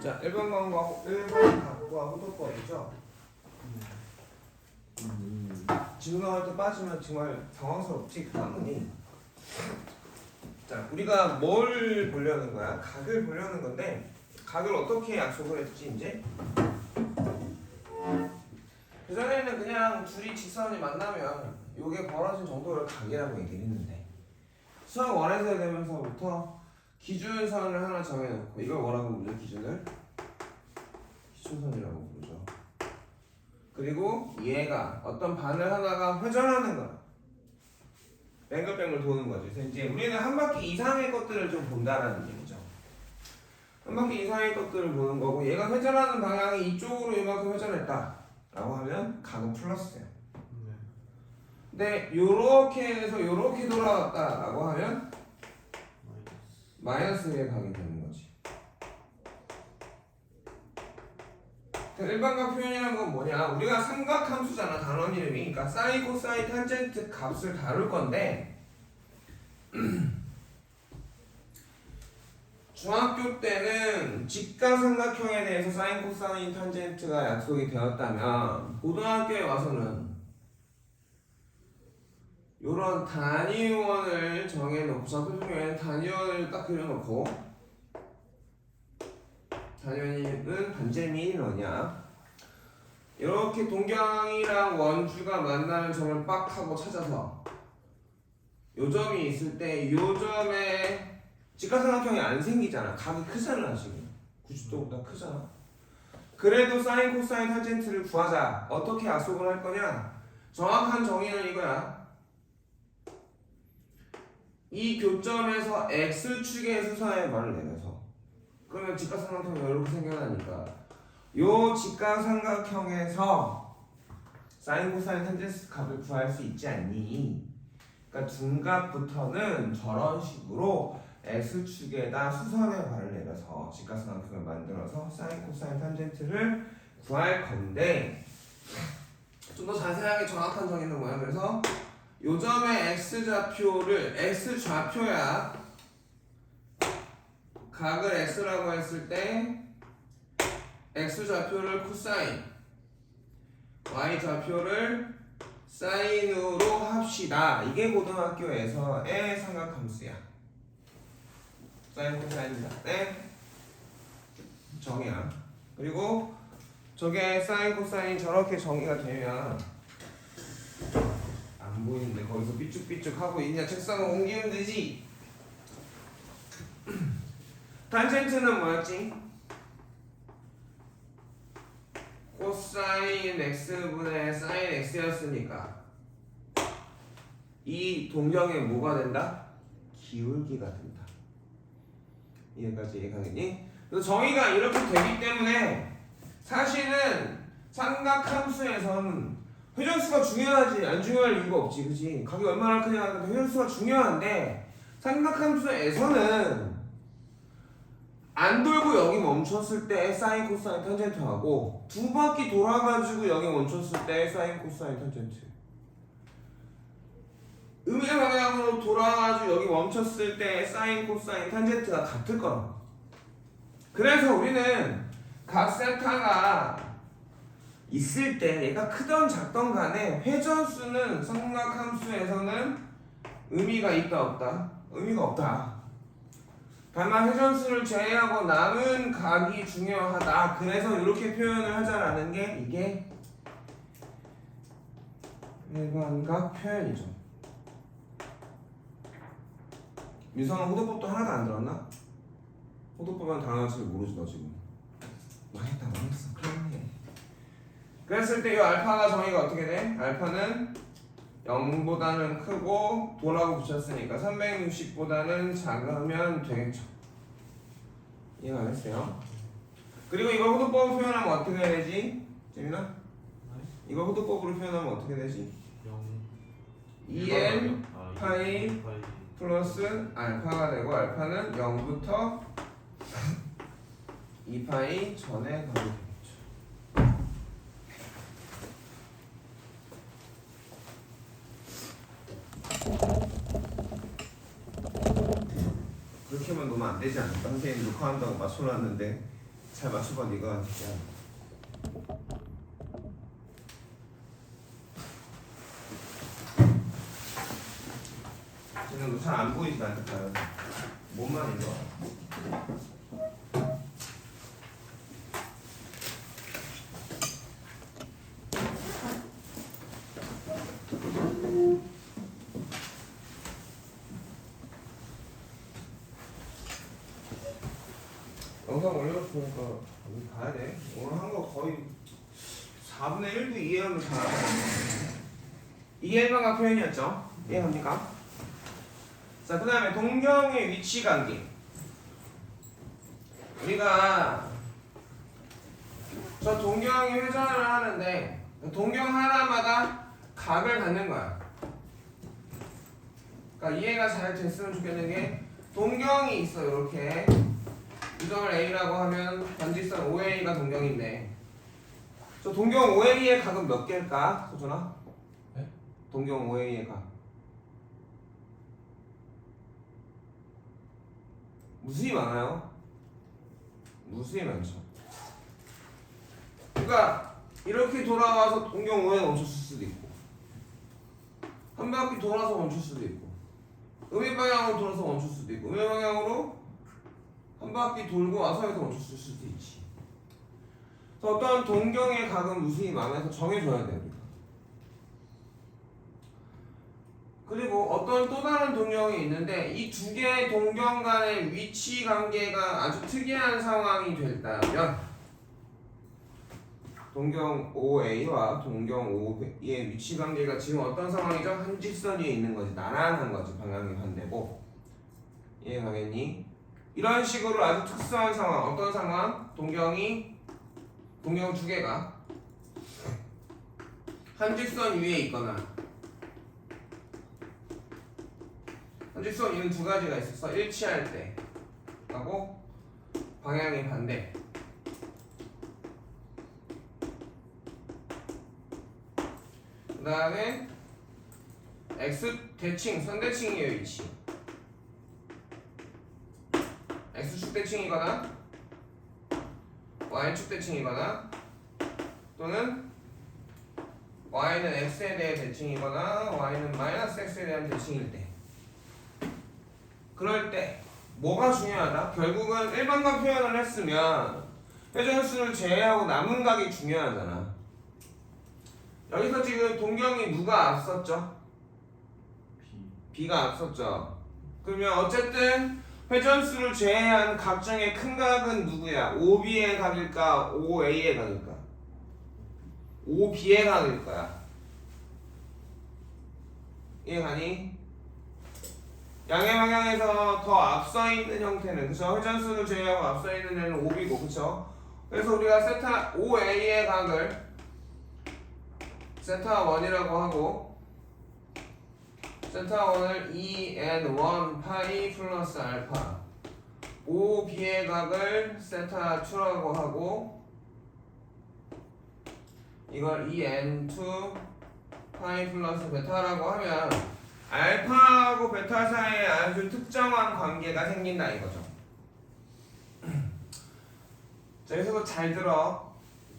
자, 1번 각과 호도법이죠. 진동할 때 빠지면 정말 당황스럽지, 그 단문이. 자, 우리가 뭘 보려는 거야? 각을 보려는 건데, 각을 어떻게 약속을 했지, 이제? 그전에는 그냥 둘이 직선이 만나면 요게 벌어진 정도를 각이라고 얘기를 했는데, 수학 원에서 되면서부터 기준선을 하나 정해놓고, 이걸 뭐라고 부르죠, 기준을? 기준선이라고 부르죠. 그리고 얘가 어떤 바늘 하나가 회전하는 거야. 뱅글뱅글 도는 거지. 그래서 이제 우리는 한 바퀴 이상의 것들을 좀 본다라는 얘기죠. 한 바퀴 이상의 것들을 보는 거고, 얘가 회전하는 방향이 이쪽으로 이만큼 회전했다 라고 하면 각은 플러스예요. 근데 요렇게 해서 요렇게 돌아왔다 라고 하면 마이너스의 각이 되는 거지. 일반각 표현이라는 건 뭐냐? 우리가 삼각함수잖아, 단원 이름이. 그러니까 사인, 코사인, 탄젠트 값을 다룰 건데 중학교 때는 직각삼각형에 대해서 사인, 코사인, 탄젠트가 약속이 되었다면 고등학교에 와서는 요런 단위원을 정해놓고, 좌표 중에 단위원을 딱 그려놓고, 단위원은 반지름이 1이냐, 이렇게 동경이랑 원주가 만나는 점을 빡 하고 찾아서 요 점이 있을 때 요 점에 직각삼각형이 안 생기잖아. 각이 크잖아, 지금 90도보다 크잖아. 그래도 사인, 코사인, 탄젠트를 구하자. 어떻게 약속을 할 거냐? 정확한 정의는 이거야. 이 교점에서 x축의 수선의 말을 내면서, 그러면 직각삼각형이 이렇게 생겨나니까 요 직각삼각형에서 사인, 코사인, 탄젠트 값을 구할 수 있지 않니? 그러니까 둔갑부터는 저런 식으로 x축에다 수선의 발을 내려서 직각삼각형을 만들어서 사인, 코사인, 탄젠트를 구할 건데, 좀 더 자세하게 정확한 정의는 뭐야? 그래서 요 점의 x좌표를, x좌표야, 각을 x라고 했을 때 x좌표를 코사인, y좌표를 사인으로 합시다. 이게 고등학교에서의 삼각함수야. 사인, 코사인이다. 네? 정의야. 그리고 저게 사인, 코사인 저렇게 정의가 되면, 안 보이는데 거기서 삐쭉삐쭉 하고 있냐? 책상을 옮기면 되지. 탄젠트는 뭐였지? 코사인 x분의 사인 x였으니까 이 동경에 뭐가 된다? 기울기가 된다. 이해까지 이해가겠니? 그래서 정의가 이렇게 되기 때문에 사실은 삼각함수에서는 회전수가 중요하지, 안 중요할 이유가 없지, 그치? 각이 얼마나 크냐, 회전수가 중요한데 삼각함수에서는 안 돌고 여기 멈췄을 때 사인, 코사인, 탄젠트하고 두 바퀴 돌아가지고 여기 멈췄을 때 사인, 코사인, 탄젠트, 음의 방향으로 돌아가지고 여기 멈췄을 때 사인, 코사인, 탄젠트가 같을 거라. 그래서 우리는 각 세타가 있을 때 얘가 크던 작던 간에 회전수는 삼각함수에서는 의미가 있다 없다? 의미가 없다. 다만 회전수를 제외하고 남은 각이 중요하다. 그래서 이렇게 표현을 하자라는 게 이게 일반각 표현이죠. 민성은 호도법도 하나도 안 들었나? 호도법은 단어치를 모르지 너 지금. 망했다, 망했어. 큰일이네. 그랬을 때 이 알파가 정의가 어떻게 돼? 알파는 0보다는 크고 도라고 붙였으니까 360보다는 작으면 되겠죠. 이해가 안 했어요? 그리고 이걸 호도법으로 표현하면 어떻게 해야 되지? 재민아? 이걸 호도법으로 표현하면 어떻게 되지? 2n 파이 플러스 알파가 되고, 알파는 0부터 2파이 전에 가게 되겠죠. 그렇게만 놓으면 안 되지 않을까? 선생님이 녹화한다고 맞춰놨는데 잘 맞춰봐 네가. 지금 잘 안 보이지 나한테 잘. 몸만 읽어. 영상 올려놓으니까 우리 가야 돼. 오늘 한 거 거의 4분의 1도 이해하면 잘하네. 이게 일반각 표현이었죠? 이해합니까? 자, 그 다음에 동경의 위치 관계. 우리가 저 동경이 회전을 하는데 동경 하나마다 각을 갖는 거야. 그러니까 이해가 잘 됐으면 좋겠는 게 동경이 있어. 이렇게 이 점을 A라고 하면 반지선 OA가 동경인데 저 동경 OA의 각은 몇 개일까? 소준아? 네? 동경 OA의 각 무수히 많아요. 무수히 많죠. 그러니까 이렇게 돌아와서 동경 OA에 멈췄을 수도 있고 한 바퀴 돌아서 멈출 수도 있고 음의 방향으로 돌아서 멈출 수도 있고 음의 방향으로 한 바퀴 돌고 와서 여기서 멈췄을 수도 있지. 그래서 어떤 동경의 각은 무수히 많아서 정해줘야 돼요. 그리고 어떤 또 다른 동경이 있는데 이 두 개의 동경 간의 위치 관계가 아주 특이한 상황이 됐다면 동경 OA와 동경 OB의 위치 관계가 지금 어떤 상황이죠? 한 직선 위에 있는 거지. 나란한 거지. 방향이 반대고. 이해가겠니? 이런 식으로 아주 특수한 상황. 어떤 상황? 동경 두 개가 한 직선 위에 있거나 한 직선 위는 두 가지가 있었어. 일치할 때 하고 방향이 반대. 그 다음에 X 대칭, 선대칭의 위치. X축 대칭이거나 Y축 대칭이거나 또는 Y는 X에 대해 대칭이거나 Y는 마이너스 X에 대한 대칭일 때 그럴 때 뭐가 중요하다? 결국은 일반각 표현을 했으면 회전수를 제외하고 남은 각이 중요하잖아. 여기서 지금 동경이 누가 앞섰죠? B가 앞섰죠. 그러면 어쨌든 회전수를 제외한 각 중에 큰 각은 누구야? OB의 각일까? OA의 각일까? OB의 각일 거야. 이해가니? 양의 방향에서 더 앞서 있는 형태는 그쵸? 회전수를 제외하고 앞서 있는 애는 OB고 그쵸? 그래서 우리가 세타 OA의 각을 세타 1이라고 하고 세타 1을 2n1 파이 플러스 알파 OB의 각을 세타 2라고 하고 이걸 2n2 파이 플러스 베타라고 하면 알파하고 베타 사이에 아주 특정한 관계가 생긴다 이거죠. 자, 여기서 잘 들어.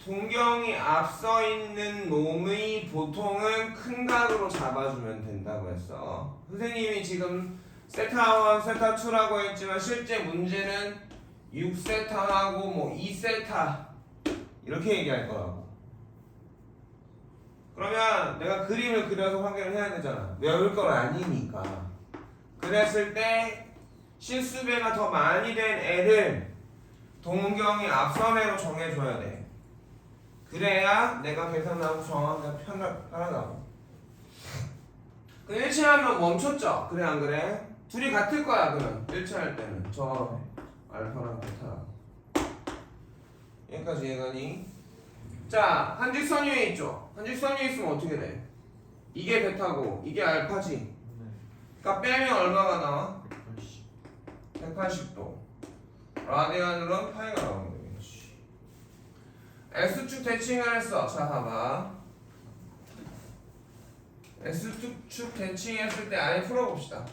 동경이 앞서 있는 놈의 보통은 큰 각으로 잡아주면 된다고 했어. 선생님이 지금 세타 1, 세타 2라고 했지만 실제 문제는 6세타하고 뭐 2세타 이렇게 얘기할 거라고. 그러면 내가 그림을 그려서 확인을 해야 되잖아. 외울 건 아니니까. 그랬을 때 실수배가 더 많이 된 애를 동경이 앞선 애로 정해줘야 돼. 그래야 내가 계산하고 정하기가 편하다고. 그 일치하면 멈췄죠? 그래 안 그래? 둘이 같을 거야 그러면 일치할 때는 저 알파랑 베타랑. 여기까지 이해가니? 자, 한직선 위에 있죠? 한직선 위에 있으면 어떻게 돼? 이게 베타고 이게 알파지? 그러니까 빼면 얼마가 나와? 180도. 라디안으로는 파이가 나오는 거지. X축 대칭을 했어. 자, 봐봐. X축 대칭했을 때 아예 풀어봅시다.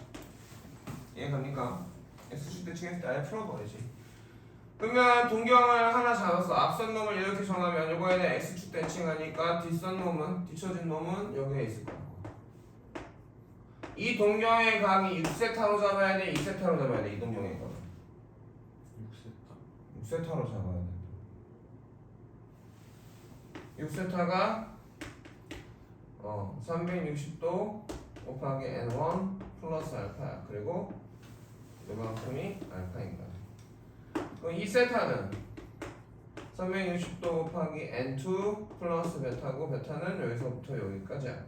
이해갑니까? X축 대칭했을 때 아예 풀어버리지. 그러면 동경을 하나 잡았어. 앞선 놈을 이렇게 정하면 요거에는 x축 대칭하니까 뒷선 놈은 뒤쳐진 놈은 여기에 있을 거야. 이 동경의 각이 6세타로 잡아야 돼, 2세타로 잡아야 돼. 이 동경의 각은 6세타로 잡아야 돼. 6세타가 360도 곱하기 n1 플러스 알파야. 그리고 요만큼이 알파인 거야. 그럼 2세타는 360도 곱하기 n2 플러스 베타고, 베타는 여기서부터 여기까지야.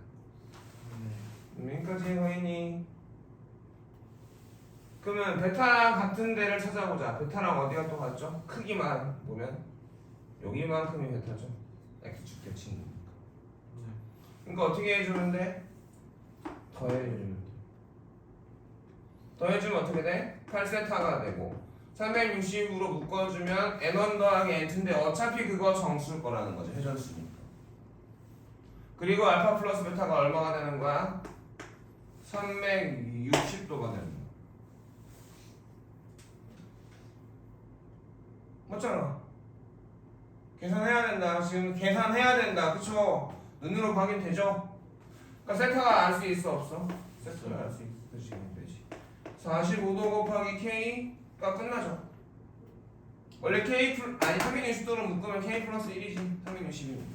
여기까지 보이니? 그러면 베타랑 같은 데를 찾아보자. 베타랑 어디가 또 같죠? 크기만 보면 여기만큼이 베타죠. x축 대칭이니까. 그러니까 어떻게 해주면 돼? 더해주면 돼. 더해주면 어떻게 돼? 8세타가 되고 360으로 묶어주면 n1 더하기 n2인데 어차피 그거 정수일 거라는 거죠. 회전수니까. 그리고 알파 플러스 베타가 얼마가 되는 거야? 360도가 되는 거야. 맞잖아. 계산해야 된다. 지금 계산해야 된다. 그쵸? 눈으로 확인되죠? 그러니까 세타가 알 수 있어 없어? 세타가 알 수 있어. 지금 되지. 45도 곱하기 K가 끝나죠. 원래 K 아니 360도로 묶으면 K 플러스 1이지. 360이니까.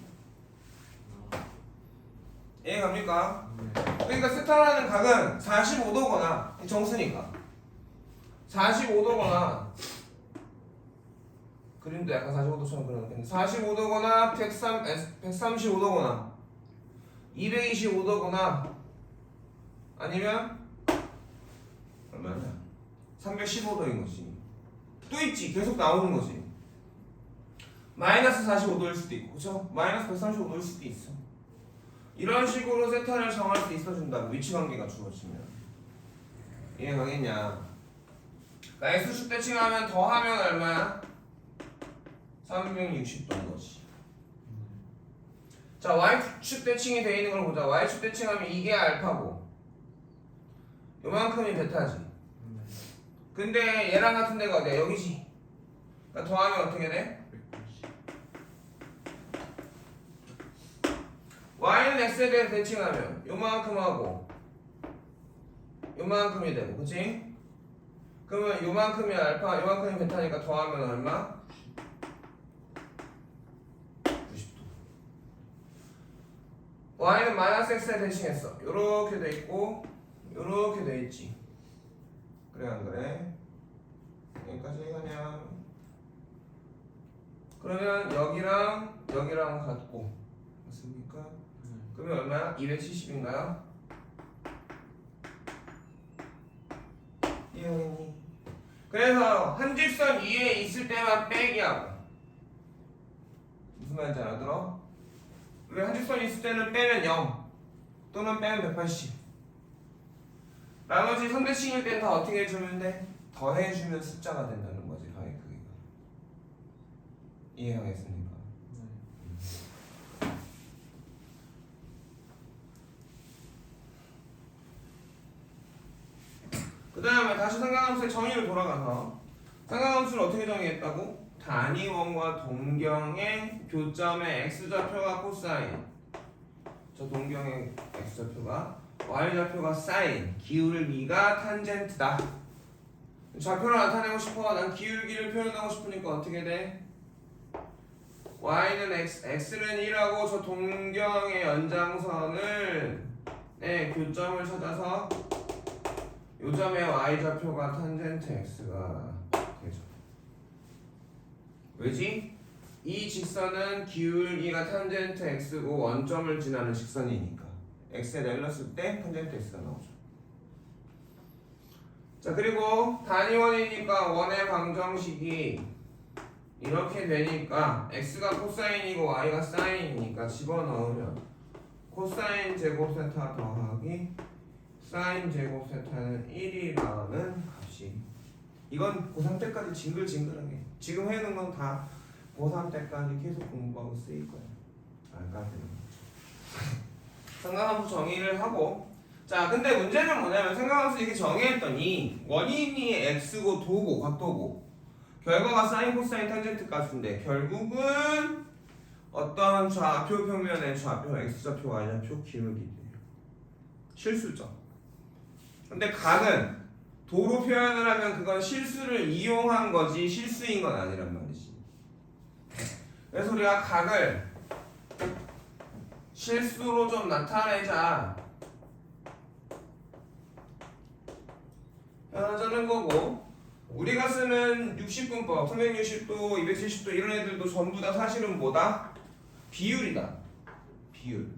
이해 갑니까? 그러니까 세타라는 각은 45도거나 정수니까 45도거나 그림도 약간 45도처럼 그러는데 45도거나 135도거나 225도거나 아니면 얼마냐? 315도인 거지. 또 있지. 계속 나오는 거지. 마이너스 45도일 수도 있고, 그쵸? 마이너스 135도일 수도 있어. 이런 식으로 세타를 정할 수 있어준다고. 위치관계가 주어지면. 이해 가겠냐? 그러니까 x축 대칭하면 더하면 얼마야? 360도인 거지. 자, y축 대칭이 돼 있는 걸 보자. y축 대칭하면 이게 알파고 요만큼이 베타지. 근데 얘랑 같은 데가 어디야? 여기지. 그러니까 더하면 어떻게 돼? y는 x에 대해 대칭하면 요만큼 하고 요만큼이 되고, 그치? 그러면 요만큼이 알파, 요만큼이 베타니까 더하면 얼마? 90도. y는 마이너스 x에 대칭했어. 요렇게 돼 있고 요렇게 돼 있지. 그래 안 그래? 여기까지 가냐? 그러면 여기랑 여기랑 같고 맞습니까? 그러면 얼마야? 270인가요? 이해했니? 그래서 한 직선 위에 있을 때만 빼기 하고, 무슨 말인지 알아들어? 왜 한 직선 있을 때는 빼면 0 또는 빼면 180. 나머지 선대칭일 때는 다 어떻게 해주면 돼? 더해주면 숫자가 된다는 거지. 가의 크기가. 이해하겠습니까? 그 다음에 다시 삼각함수의 정의를 돌아가서 삼각함수를 어떻게 정의했다고? 단위원과 동경의 교점의 x좌표가 코사인, 저 동경의 x좌표가 y좌표가 사인, 기울기가 탄젠트다. 좌표를 나타내고 싶어. 난 기울기를 표현하고 싶으니까 어떻게 돼? y는 x, x는 1하고 저 동경의 연장선을 교점을 찾아서 요점의 y좌표가 탄젠트 x가 되죠. 왜지? 이 직선은 기울기가 탄젠트 x고 원점을 지나는 직선이니까 x에 날렸을 때 탄젠트 x가 나오죠. 자, 그리고 단위원이니까 원의 방정식이 이렇게 되니까 x가 코사인이고 y가 사인이니까 집어넣으면 코사인 제곱 세타 더하기 사인 제곱 세타는 1이라는 값이, 이건 고3 때까지 징글징글하게 지금 해놓은 건 다 고3 때까지 계속 공부하고 쓰일 거예요. 알까? 삼각함수 정의를 하고, 자 근데 문제는 뭐냐면 삼각함수 이렇게 정의했더니 원인이 x고 도고 각도고 결과가 사인, 코사인, 탄젠트 값인데 결국은 어떤 좌표 평면의 좌표, x좌표, y좌표 기울기 돼요. 실수죠. 근데 각은 도로 표현을 하면 그건 실수를 이용한 거지 실수인 건 아니란 말이지. 그래서 우리가 각을 실수로 좀 나타내자 하자는 거고, 우리가 쓰는 60분법, 360도, 270도 이런 애들도 전부 다 사실은 뭐다? 비율이다. 비율.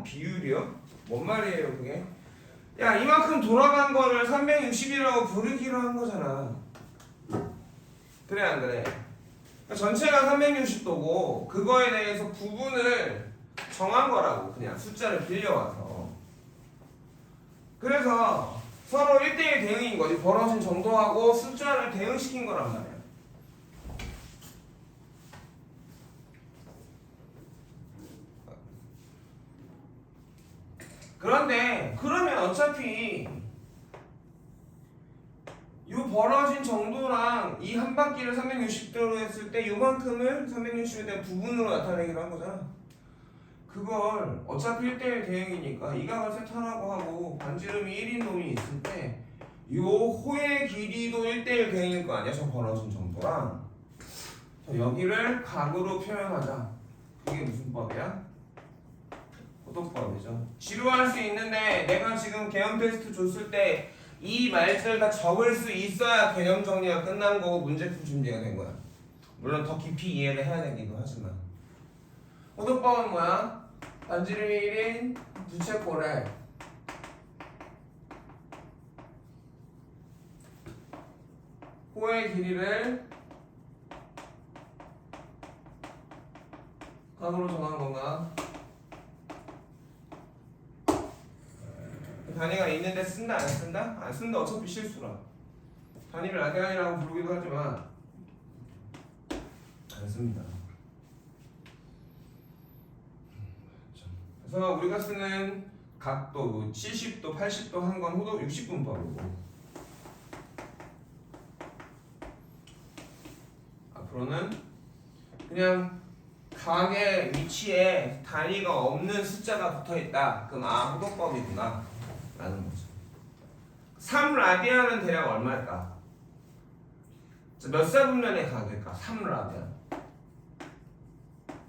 비율이요? 뭔 말이에요 그게? 야, 이만큼 돌아간 거를 360이라고 부르기로 한 거잖아. 그래 안 그래? 그러니까 전체가 360도고 그거에 대해서 부분을 정한 거라고, 그냥 숫자를 빌려와서. 그래서 서로 1대1 대응인 거지. 벌어진 정도하고 숫자를 대응시킨 거란 말이야. 그런데 그러면 어차피 이 벌어진 정도랑 이 한 바퀴를 360도로 했을 때 요만큼을 360에 대한 부분으로 나타내기로 한 거잖아. 그걸 어차피 1대1 대응이니까 이 각을 세타라고 하고 반지름이 1인 놈이 있을 때 요 호의 길이도 1대1 대응일 거 아니야, 저 벌어진 정도랑. 자, 여기를 각으로 표현하자. 그게 무슨 법이야? 호도법이죠. 지루할 수 있는데 내가 지금 개념 테스트 줬을 때 이 말들 다 적을 수 있어야 개념 정리가 끝난 거고 문제풀 준비가 된 거야. 물론 더 깊이 이해를 해야 되기도 하지만. 호도법은 뭐야? 반지름이 1인 부채꼴에 호의 길이를 각으로 정한 건가? 단위가 있는데 쓴다 안 쓴다? 안 쓴다. 어차피 실수라. 단위를 라디안이라고 부르기도 하지만 안 씁니다. 그래서 우리가 쓰는 각도 70도, 80도 한 건 호도 60분법이고, 앞으로는 그냥 각의 위치에 단위가 없는 숫자가 붙어있다. 그럼 호도법이구나 라는 거죠. 3라디안은 대략 얼마일까? 몇 사분면의 각일까? 3라디안.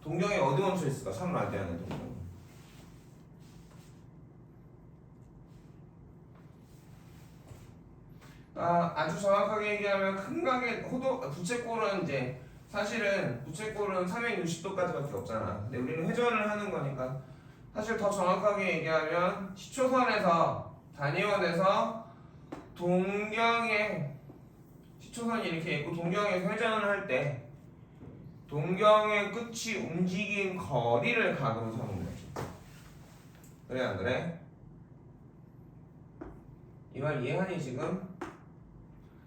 동경에 어디 멈춰 있을까? 3라디안의 동경. 아주 정확하게 얘기하면 큰 각의 부채꼴은 이제 사실은 부채꼴은 360도까지밖에 없잖아. 근데 우리는 회전을 하는 거니까 사실 더 정확하게 얘기하면 시초선에서 단위원에서 동경에 시초선이 이렇게 있고 동경에서 회전을 할 때 동경의 끝이 움직인 거리를 각으로 삼는 거지. 그래 안 그래? 이 말 이해하니 지금?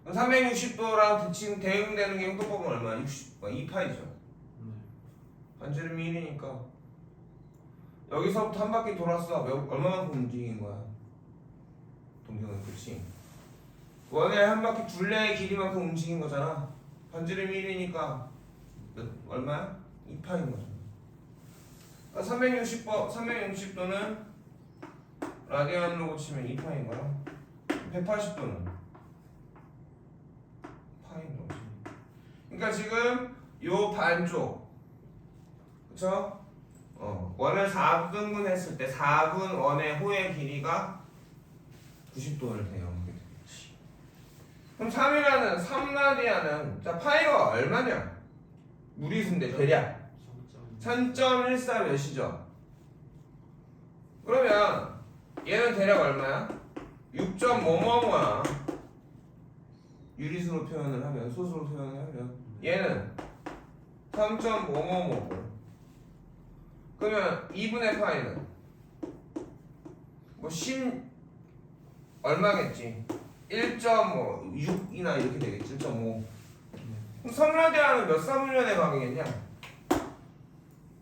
360도랑 지금 대응되는 게 호도법은 얼마야? 2파이죠. 반지름이 1이니까 여기서부터 한 바퀴 돌았어. 얼마만큼 움직인 거야? 동경의 끝이 원의 한 바퀴 둘레의 길이만큼 움직인 거잖아. 반지름이 1이니까 얼마야? 2파인 거잖아. 그러니까 360도는 라디안으로 고치면 2파인 거야. 180도는 파인 거지. 그러니까 지금 요 반쪽, 그쵸? 원을 4등분 했을 때 4분 원의 호의 길이가 90도를 대응하게 되겠지. 그럼 3라디안은 자 파이가 얼마냐? 무리수인데 대략 3.14 몇이죠? 그러면 얘는 대략 얼마야? 6.5뭐뭐야. 유리수로 표현을 하면, 소수로 표현을 하면 얘는 3.5뭐뭐고, 그러면 2분의 파이는 뭐 10 얼마겠지? 1.6이나 이렇게 되겠지. 1.5. 그럼 3라디안은 몇 사분면의 각이겠냐?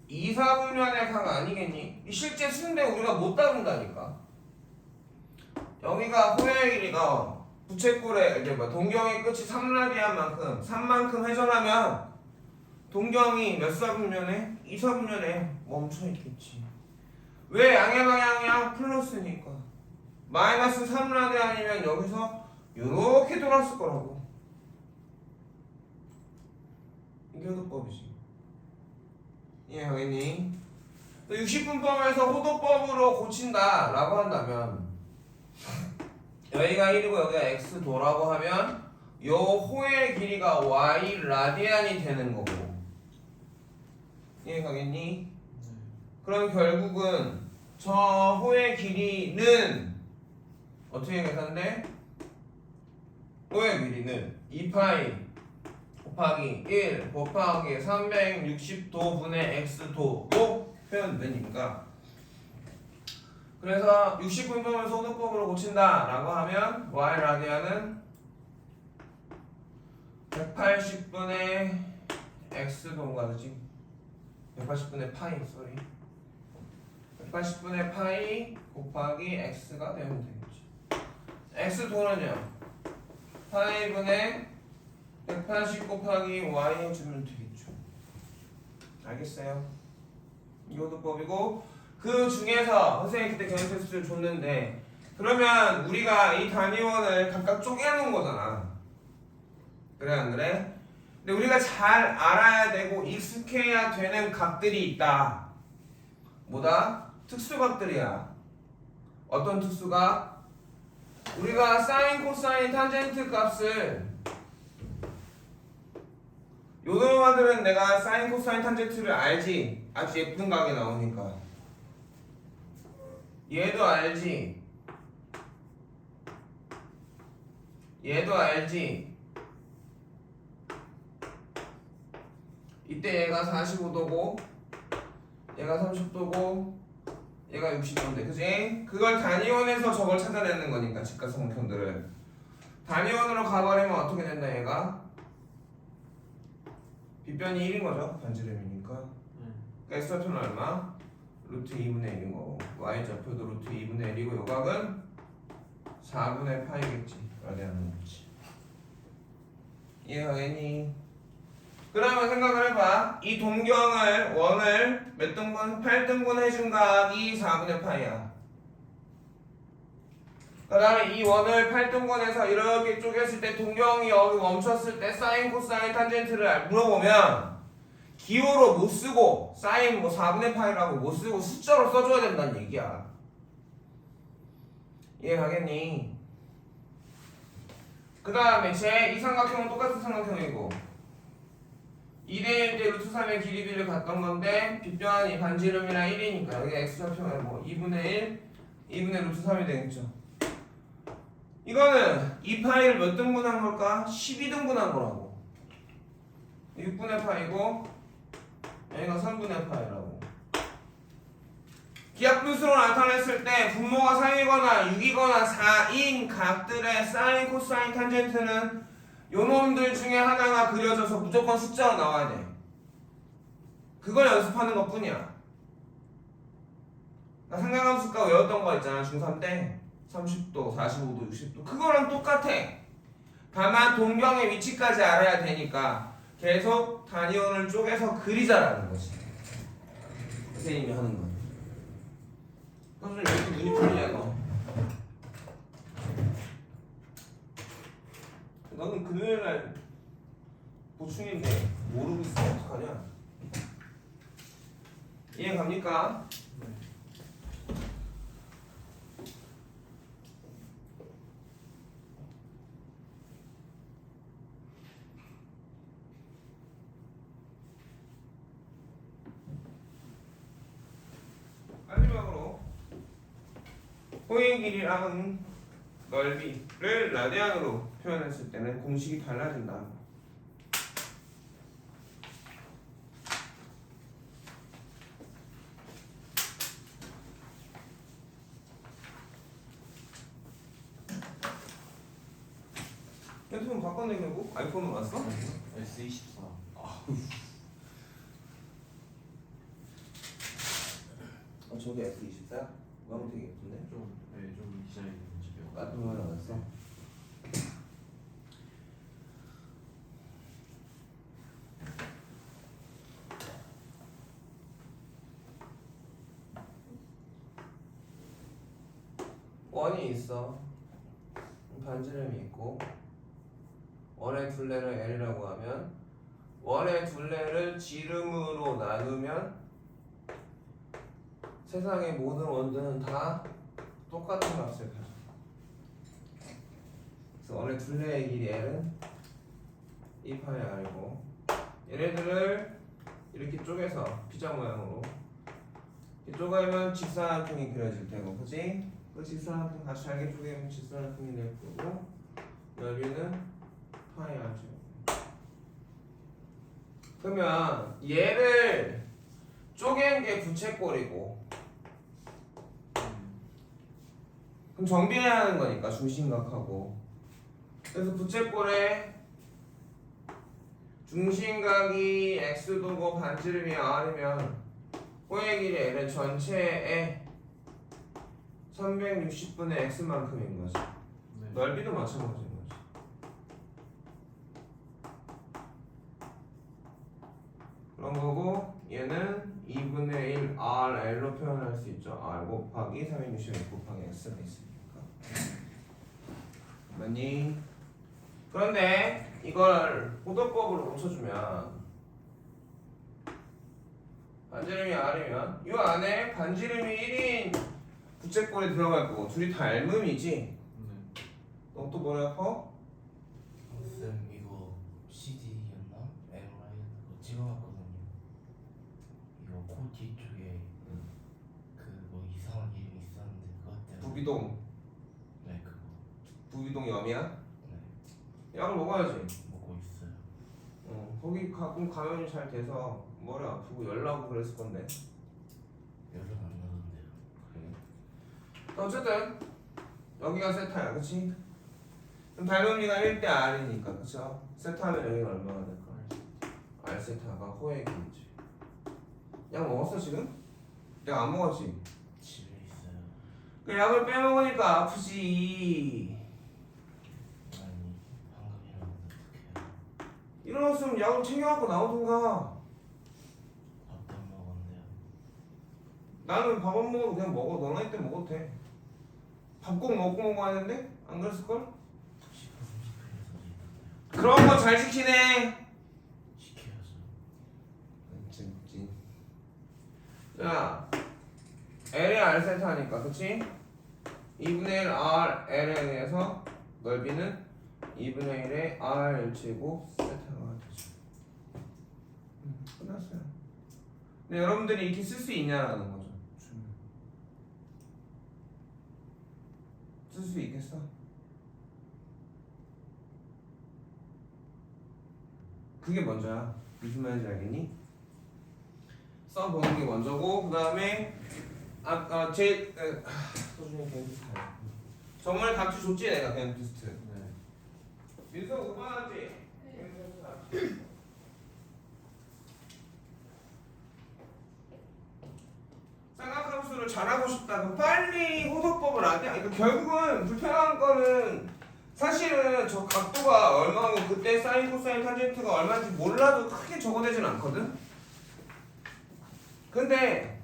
2사분면의 각 아니겠니? 실제 수인데 우리가 못 다룬다니까. 여기가 호의 길이가 부채꼴에 이제 뭐 동경의 끝이 3라디안 만큼 3만큼 회전하면 동경이 몇 사분면에? 2사분면에 멈춰 있겠지. 왜? 양의 방향이야? 플러스니까. 마이너스 3라디안이면 여기서 이렇게 돌았을 거라고. 이게 호도법이지. 이해하겠니? 60분법에서 호도법으로 고친다 라고 한다면 여기가 1이고 여기가 x도라고 하면 요 호의 길이가 y 라디안이 되는 거고. 이해가겠니? 그럼 결국은 저 호의 길이는 어떻게 계산돼? 호의 길이는 2파이 곱하기 1 곱하기 360도분의 x도로 표현되니까. 그래서 60분법을 소득법으로 고친다 라고 하면 y 라디안은 180분의 x도인가 그지? 180분의 파이 쏘리 180분의 파이 곱하기 x가 되면 되겠지. x도는요 파이분의 180 곱하기 y 해주면 되겠죠. 알겠어요? 이것도 법이고, 그 중에서 선생님이 그때 경영 테스트를 줬는데 그러면 우리가 이 단위원을 각각 쪼개놓은 거잖아. 그래 안 그래? 근데 우리가 잘 알아야 되고 익숙해야 되는 각들이 있다. 뭐다? 특수각들이야. 어떤 특수각? 우리가 사인, 코사인, 탄젠트 값을 요 놈아들은 내가 사인, 코사인, 탄젠트를 알지. 아주 예쁜 각이 나오니까. 얘도 알지. 얘도 알지. 이때 얘가 45도고 얘가 30도고 얘가 60도인데 그지? 그걸 단위원에서 저걸 찾아내는 거니까 직각삼각형들을 단위원으로 가버리면 어떻게 된다 얘가? 빗변이 1인 거죠. 반지름이니까. 그러니까 x좌표는 얼마? 루트 2분의 1인 거고 y좌표도 루트 2분의 1이고 요각은 4분의 파이겠지. 라디안은 거지. 이해하겠니? 그러면 생각을 해봐. 이 동경을 원을 몇 등분? 8등분 해준 각이 4분의 파이야. 그 다음에 이 원을 8등분해서 이렇게 쪼갰을 때 동경이 여기 멈췄을 때 사인, 코사인, 탄젠트를 물어보면 기호로 못 쓰고 사인 뭐 4분의 파이라고 못 쓰고 숫자로 써줘야 된다는 얘기야. 이해가겠니? 그 다음에 제 이 삼각형은 똑같은 삼각형이고 2대1 대 루트 3의 길이비를 갔던 건데 빗변이 반지름이랑 1이니까 여기 x좌표가 뭐 2분의 1, 2분의 루트 3이 되겠죠. 이거는 2파이를 몇 등분한 걸까? 12등분한 거라고. 6분의 파이고 여기가 3분의 파이라고. 기하분수로 나타냈을 때 분모가 3이거나 6이거나 4인 각들의 사인, 코사인, 탄젠트는 요놈들 중에 하나가 그려져서 무조건 숫자로 나와야 돼. 그걸 연습하는 것 뿐이야. 나 삼각함수가 외웠던 거 있잖아 중3 때 30도, 45도, 60도 그거랑 똑같아. 다만 동경의 위치까지 알아야 되니까 계속 단위원을 쪼개서 그리자라는 거지. 선생님이 하는 거. 선생님 왜 이렇게 눈이 풀리냐 너. 너는 금요일날 보충인데 모르고 있어. 어떡하냐? 이해 갑니까? 마지막으로 호의 길이랑 넓이를 라디안으로 표현했을 때는 공식이 달라진다. 핸드폰 바꿔내려고? 아이폰으로 왔어? S24. 저기 S24? 그거 하면 되게 예쁜데? 좀 디자인 집에 나도 하나 왔어. 원이 있어. 반지름이 있고 원의 둘레를 L이라고 하면 원의 둘레를 지름으로 나누면 세상의 모든 원들은 다 똑같은 값을 가져. 그래서 원의 둘레의 길이 L은 2파이 R이고 얘네들을 이렇게 쪼개서 피자 모양으로 이렇게 쪼개면 직사각형이 그려질 테고, 그치? 그 직사각형 다시 잘게 쪼개면 직사각형이 될 거고 넓이는 파이 R죠. 그러면 얘를 쪼갠 게 부채꼴이고 그럼 정비해야 하는 거니까 중심각하고, 그래서 부채꼴에 중심각이 x도고 반지름이 r이면 호의 길이 L은 전체의 360분의 x만큼인 거지. 네. 넓이도 마찬가지인 거지. 그런 거고 얘는 2분의 1 RL로 표현할 수 있죠. R 곱하기 366 곱하기 X가 있으니까. 맞니? 그런데 이걸 호도법으로 고쳐주면 반지름이 R이면 이 안에 반지름이 1인 부채꼴이 들어갈 거고 둘이 다 L음이지? 네. 너 또 뭐라 커? 쌤 이거 CD였나? MRI 그거 찍어놨거든요. 이거 코 뒤쪽에 그 뭐 이상한 이름이 있었는데 그것 때문에 부비동. 네 그거 부비동 염이야? 네 약을 먹어야지. 먹고 있어요. 거기 가끔 감염이 잘 돼서 머리 아프고 열 나고 그랬을 건데. 열은 안 나던데요. 그래. 어쨌든 여기가 세타야, 그치? 그럼 닮음리가 1대 R이니까, 그쵸? 세타면 여기가 얼마나 될까? R 세타가 호의 길이지. 약 먹었어 지금? 내가 안 먹었지? 집에 있어요. 그 약을 빼먹으니까 아프지. 아니 방금 일어났는데 어떡해요. 일어났으면 약을 챙겨갖고 나오든가. 밥도 안 먹었는데요. 나는 밥 안 먹어도 그냥 먹어. 너나 이때 먹어도 돼. 밥 꼭 먹고 먹어야 되는데? 안 그랬을걸? 10분 30분에서 있던데요. 그런 거 잘 지키네. 시켜야죠. 진짜. 자, L이 R 세타니까, 그치? 2분의 1 R L에 의해서 넓이는 2분의 1의 R 제곱 세타가 되죠. 끝났어요. 근데 여러분들이 이렇게 쓸 수 있냐라는 거죠. 쓸 수 있겠어? 그게 먼저야. 무슨 말인지 알겠니? 써보는 게 먼저고, 그 다음에 소중히 그냥 비슷해. 정말 답지 줬지 내가 그냥 비슷해. 네. 민서 5번 하지? 쌍각함수를 잘하고 싶다. 그럼 빨리 호도법을 안 해. 그러니까 결국은 불편한 거는 사실은 저 각도가 얼마고 그때 사인, 코사인, 탄젠트가 얼마인지 몰라도 크게 적어내진 않거든. 근데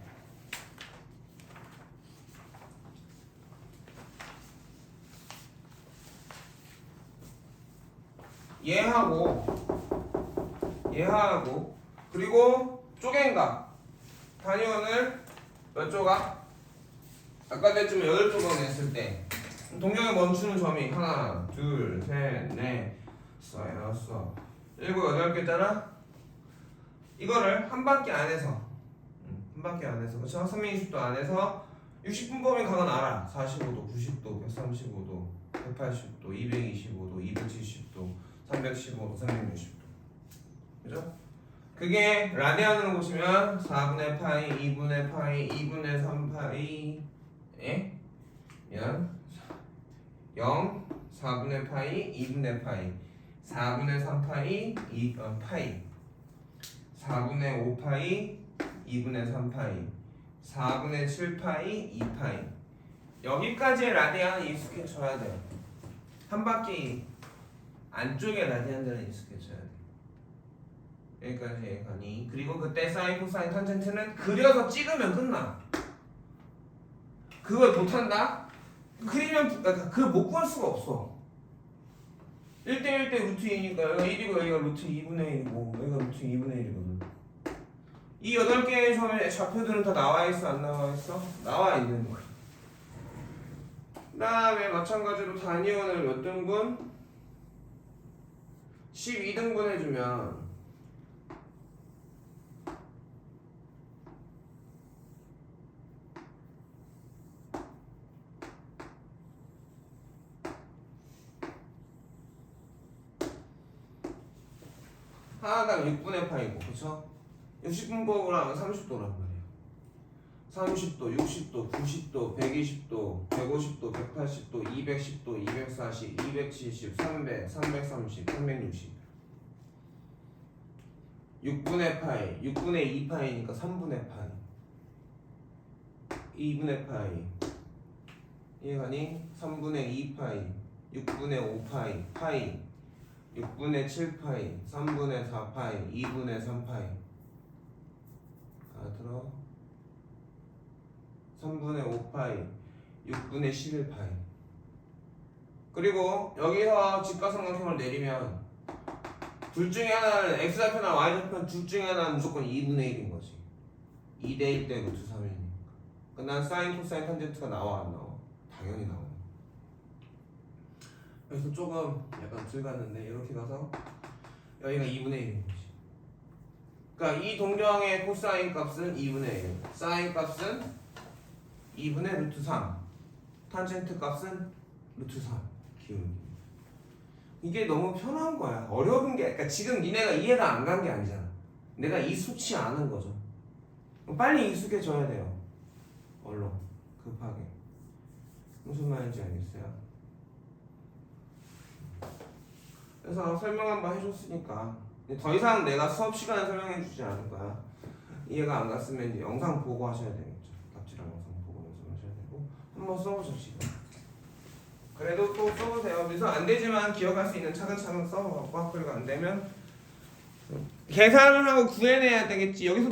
얘하고 그리고 쪼갠각 단위원을 몇 조각? 아까 때쯤에 8조각 냈을 때 동경에 멈추는 점이 하나, 둘, 셋, 넷, 여섯, 일곱, 8개잖아? 이거를 한 바퀴 안에서 그쵸? 360도 안에서 60분법인 각은 알아. 45도, 90도, 135도, 180도, 225도, 270도, 315도, 360도. 그죠? 그게 라디안으로 보시면 4분의 파이, 2분의 파이, 2분의 3파이 면 0, 4분의 파이, 2분의 파이, 4분의 3파이, 파이 4분의 5파이, 2분의 3파이, 4분의 7파이, 2파이. 여기까지의 라디안은 익숙해져야 돼요. 한 바퀴 안쪽에 라디안들은 익숙해져야 돼. 여기까지 가니. 그리고 그때 사인, 코사인, 탄젠트는 그려서 찍으면 끝나. 그걸 못한다? 그리면 그 못 구할 수가 없어. 1대1 대 루트 2니까 여기가 1이고 여기가 루트 2분의 1이고 여기가 루트 2분의 1이거든. 이 8개의 점의 좌표들은 다 나와 있어 안 나와 있어? 나와 있는 거야. 그 다음에 마찬가지로 단위원을 몇 등분? 12등분 해주면 하나당 6분의 파이고 그쵸? 60분법으로 하면 30도란 말이야. 30도, 60도, 90도, 120도, 150도, 180도, 210도, 240, 270, 300, 330, 360 6분의 파이, 6분의 2파이니까 3분의 파이 2분의 파이 이해가니? 3분의 2파이 6분의 5파이 파이 6분의 7파이 3분의 4파이 2분의 3파이 알아들어? 3분의 5파이 6분의 11파이 그리고 여기서 직각삼각형을 내리면 둘 중에 하나는 x좌표나 y좌표 둘 중에 하나는 무조건 2분의 1인 거지 2대 1대 루트 3이니까 난 사인, 코사인, 탄젠트가 나와 안 나와? 당연히 나와. 그래서 조금 약간 들 갔는데 이렇게 가서 여기가 2분의 1인 거지. 그러니까 이 동경의 코사인 값은 2분의 1, 사인 값은 2분의 루트 3, 탄젠트 값은 루트 3 기울기. 이게 너무 편한 거야. 어려운 게 그러니까 지금 니네가 이해가 안 간 게 아니잖아. 내가 익숙치 않은 거죠. 빨리 익숙해져야 돼요. 얼른 급하게. 무슨 말인지 알겠어요? 그래서 설명 한번 해줬으니까 더 이상 내가 수업 시간에 설명해 주지 않을 거야. 이해가 안 갔으면 이제 영상 보고 하셔야 되겠죠. 답지랑 영상 보고 연습하셔야 되고 한번 써보죠 지금. 그래도 또 써보세요. 그래서 안 되지만 기억할 수 있는 차근차근 써보고 학교가 안 되면 계산을 하고 구해내야 되겠지. 여기서 지금